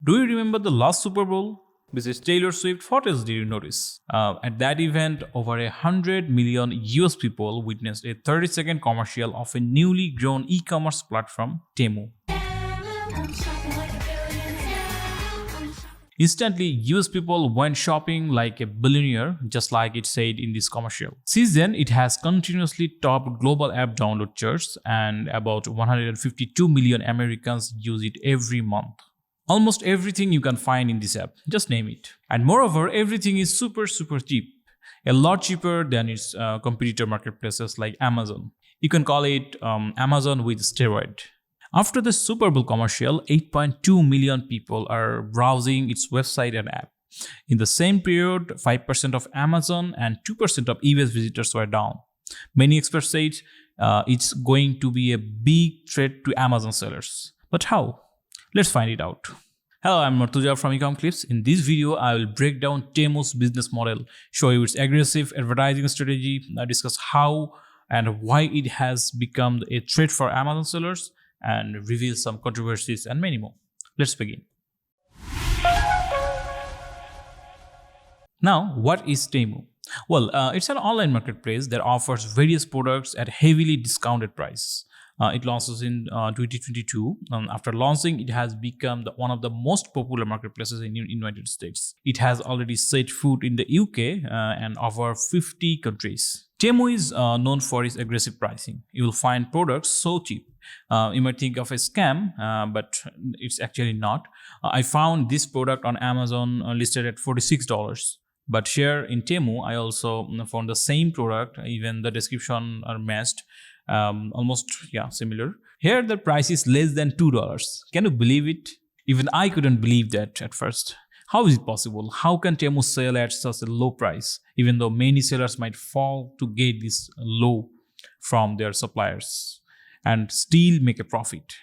Do you remember the last Super Bowl? Besides Taylor Swift, what else did you notice? At that event, over 100 million US people witnessed a 30-second commercial of a newly grown e-commerce platform, Temu. Instantly, US people went shopping like a billionaire, just like it said in this commercial. Since then, it has continuously topped global app download charts, and about 152 million Americans use it every month. Almost everything you can find in this app, just name it. And moreover, everything is super cheap. A lot cheaper than its competitor marketplaces like Amazon. You can call it Amazon with steroid. After the Super Bowl commercial, 8.2 million people are browsing its website and app. In the same period, 5% of Amazon and 2% of US visitors were down. Many experts said it's going to be a big threat to Amazon sellers. But how? Let's find it out. Hello, I'm Martuja from Ecomclips. In this video, I will break down Temu's business model, show you its aggressive advertising strategy, discuss how and why it has become a threat for Amazon sellers, and reveal some controversies and many more. Let's begin. Now, what is Temu? Well, it's an online marketplace that offers various products at heavily discounted prices. It launches in 2022. After launching, it has become one of the most popular marketplaces in the United States. It has already set foot in the UK and over 50 countries. Temu is known for its aggressive pricing. You will find products so cheap. You might think of a scam, but it's actually not. I found this product on Amazon listed at $46. But here in Temu, I also found the same product. Even the description are matched. Almost similar. Here the price is less than $2. Can you believe it? Even I couldn't believe that at first. How is it possible? How can Temu sell at such a low price, even though many sellers might fall to get this low from their suppliers and still make a profit?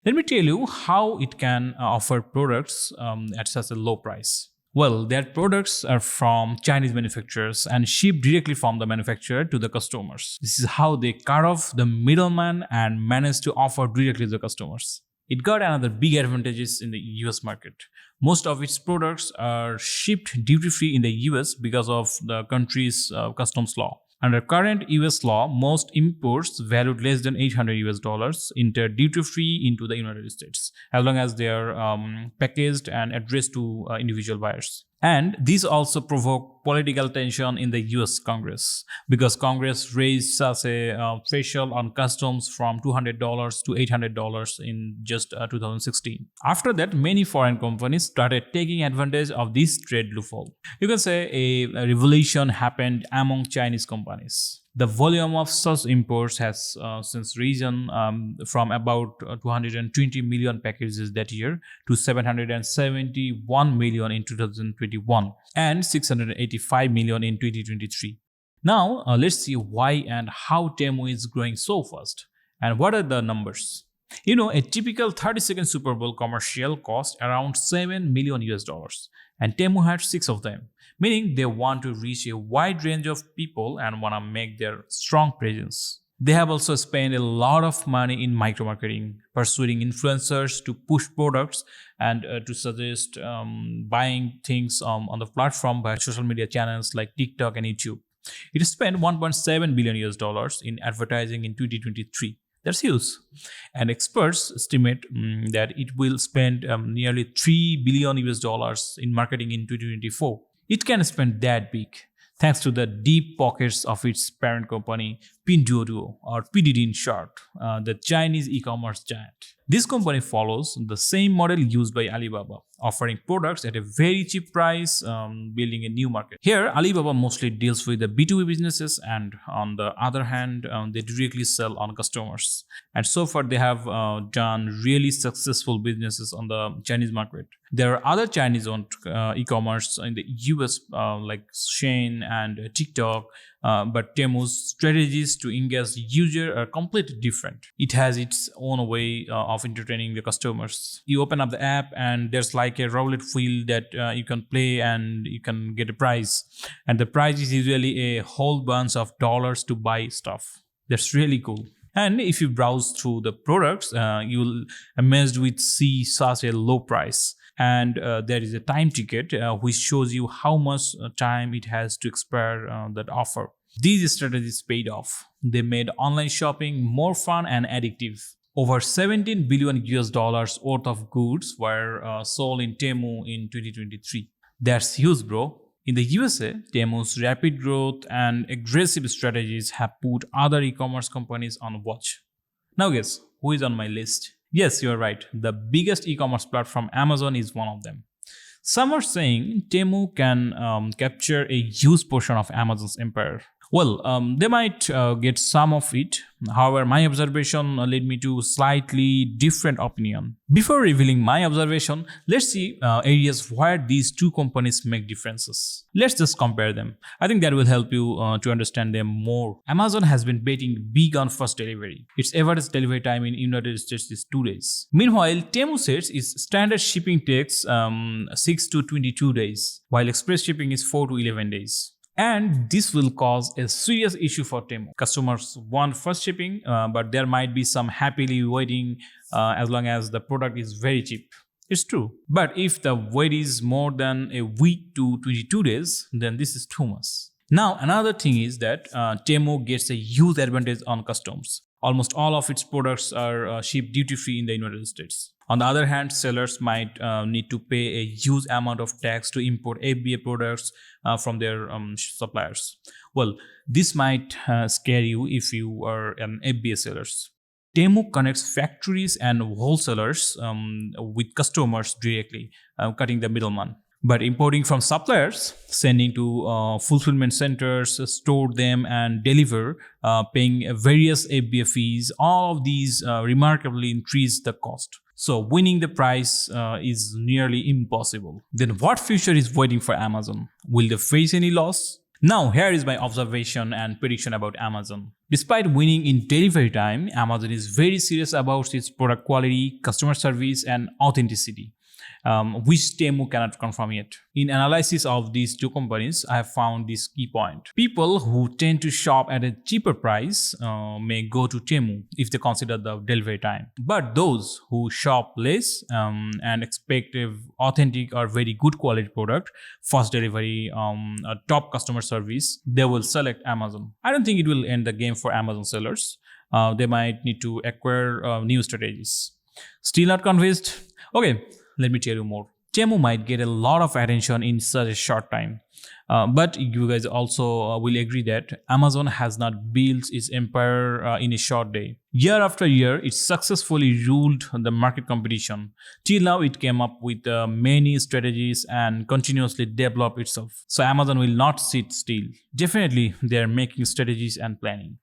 Let me tell you how it can offer products at such a low price. Well, their products are from Chinese manufacturers and shipped directly from the manufacturer to the customers. This is how they cut off the middleman and manage to offer directly to the customers. It got another big advantages in the US market. Most of its products are shipped duty-free in the US because of the country's customs law. Under current US law, most imports valued less than $800 enter duty-free into the United States, as long as they are packaged and addressed to individual buyers. And this also provoked political tension in the US Congress, because Congress raised such a threshold on customs from $200 to $800 in just 2016. After that, many foreign companies started taking advantage of this trade loophole. You can say a revolution happened among Chinese companies. The volume of such imports has since risen from about 220 million packages that year to 771 million in 2021 and 685 million in 2023. Now, let's see why and how Temu is growing so fast. And what are the numbers? You know, a typical 30-second Super Bowl commercial cost around $7 million US, and Temu had 6 of them, meaning they want to reach a wide range of people and want to make their strong presence. They have also spent a lot of money in micro-marketing, pursuing influencers to push products and to suggest buying things on the platform by social media channels like TikTok and YouTube. It spent $1.7 billion US in advertising in 2023. That's huge. And experts estimate that it will spend nearly $3 billion US in marketing in 2024. It can spend that big thanks to the deep pockets of its parent company, Pinduoduo, or PDD in short, the Chinese e-commerce giant. This company follows the same model used by Alibaba, offering products at a very cheap price, building a new market. Here, Alibaba mostly deals with the B2B businesses, and on the other hand, they directly sell on customers. And so far, they have done really successful businesses on the Chinese market. There are other Chinese-owned e-commerce in the US like Shein and TikTok, but Temu's strategies to engage user are completely different. It has its own way of entertaining the customers. You open up the app and there's like a roulette wheel that you can play and you can get a prize. And the prize is usually a whole bunch of dollars to buy stuff. That's really cool. And if you browse through the products, you'll amazed with see such a low price. And there is a time ticket which shows you how much time it has to expire that offer. These strategies paid off. They made online shopping more fun and addictive. Over 17 billion US dollars worth of goods were sold in Temu in 2023. That's huge, bro. In the USA, Temu's rapid growth and aggressive strategies have put other e-commerce companies on watch. Now guess, who is on my list? Yes, you're right. The biggest e-commerce platform, Amazon, is one of them. Some are saying Temu can capture a huge portion of Amazon's empire. Well, they might get some of it. However, my observation led me to slightly different opinion. Before revealing my observation, let's see areas where these two companies make differences. Let's just compare them. I think that will help you to understand them more. Amazon has been betting big on fast delivery. Its average delivery time in United States is 2 days. Meanwhile, Temu says its standard shipping takes 6 to 22 days, while express shipping is 4 to 11 days. And this will cause a serious issue for Temu. Customers want fast shipping, but there might be some happily waiting as long as the product is very cheap. It's true. But if the wait is more than a week to 22 days, then this is too much. Now, another thing is that Temu gets a huge advantage on customs. Almost all of its products are shipped duty-free in the United States. On the other hand, sellers might need to pay a huge amount of tax to import FBA products from their suppliers. Well, this might scare you if you are an FBA sellers. Temu connects factories and wholesalers with customers directly, cutting the middleman. But importing from suppliers, sending to fulfillment centers, store them and deliver, paying various FBA fees, all of these remarkably increase the cost. So winning the price is nearly impossible. Then what future is waiting for Amazon? Will they face any loss? Now here is my observation and prediction about Amazon. Despite winning in delivery time, Amazon is very serious about its product quality, customer service and authenticity. Which Temu cannot confirm yet. In analysis of these two companies, I have found this key point. People who tend to shop at a cheaper price may go to Temu if they consider the delivery time. But those who shop less and expect a authentic or very good quality product, fast delivery, a top customer service, they will select Amazon. I don't think it will end the game for Amazon sellers. They might need to acquire new strategies. Still not convinced? Okay. Let me tell you more. Temu might get a lot of attention in such a short time. But you guys also will agree that Amazon has not built its empire in a short day. Year after year, it successfully ruled the market competition. Till now, it came up with many strategies and continuously developed itself. So Amazon will not sit still. Definitely, they are making strategies and planning.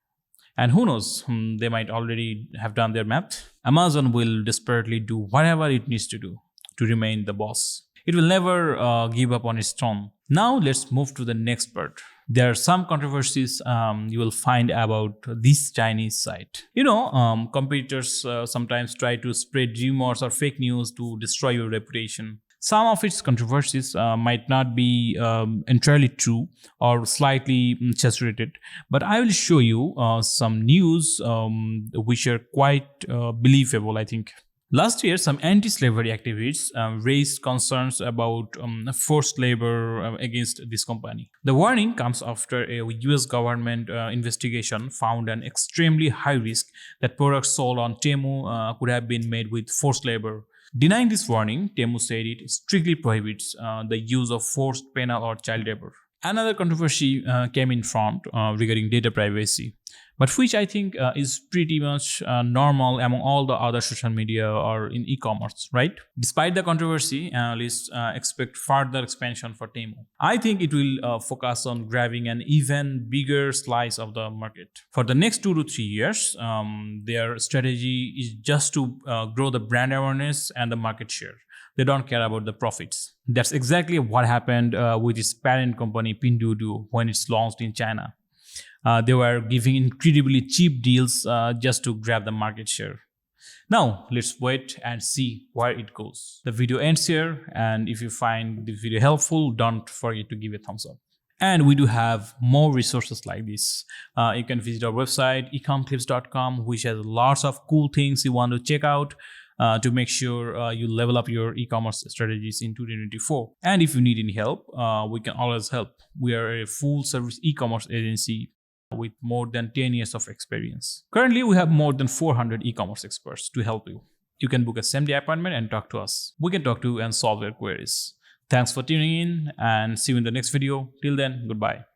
And who knows, they might already have done their math. Amazon will desperately do whatever it needs to do to remain the boss. It will never give up on its throne. Now let's move to the next part. There are some controversies you will find about this Chinese site. Competitors sometimes try to spread rumors or fake news to destroy your reputation. Some of its controversies might not be entirely true or slightly saturated, but I will show you some news which are quite believable, I think. Last year, some anti-slavery activists raised concerns about forced labor against this company. The warning comes after a US government investigation found an extremely high risk that products sold on Temu could have been made with forced labor. Denying this warning, Temu said it strictly prohibits the use of forced penal or child labor. Another controversy came in front regarding data privacy, but which I think is pretty much normal among all the other social media or in e-commerce, right? Despite the controversy, analysts expect further expansion for Temu. I think it will focus on grabbing an even bigger slice of the market. For the next 2 to 3 years, their strategy is just to grow the brand awareness and the market share. They don't care about the profits. That's exactly what happened with its parent company Pinduoduo when it's launched in China. They were giving incredibly cheap deals just to grab the market share. Now, let's wait and see where it goes. The video ends here, and if you find this video helpful, don't forget to give a thumbs up. And we do have more resources like this. You can visit our website, ecomclips.com, which has lots of cool things you want to check out. to make sure you level up your e-commerce strategies in 2024. And if you need any help, we can always help. We are a full service e-commerce agency with more than 10 years of experience. Currently, we have more than 400 e-commerce experts to help you. You can book a same-day appointment and talk to us. We can talk to you and solve your queries. Thanks for tuning in and see you in the next video. Till then, goodbye.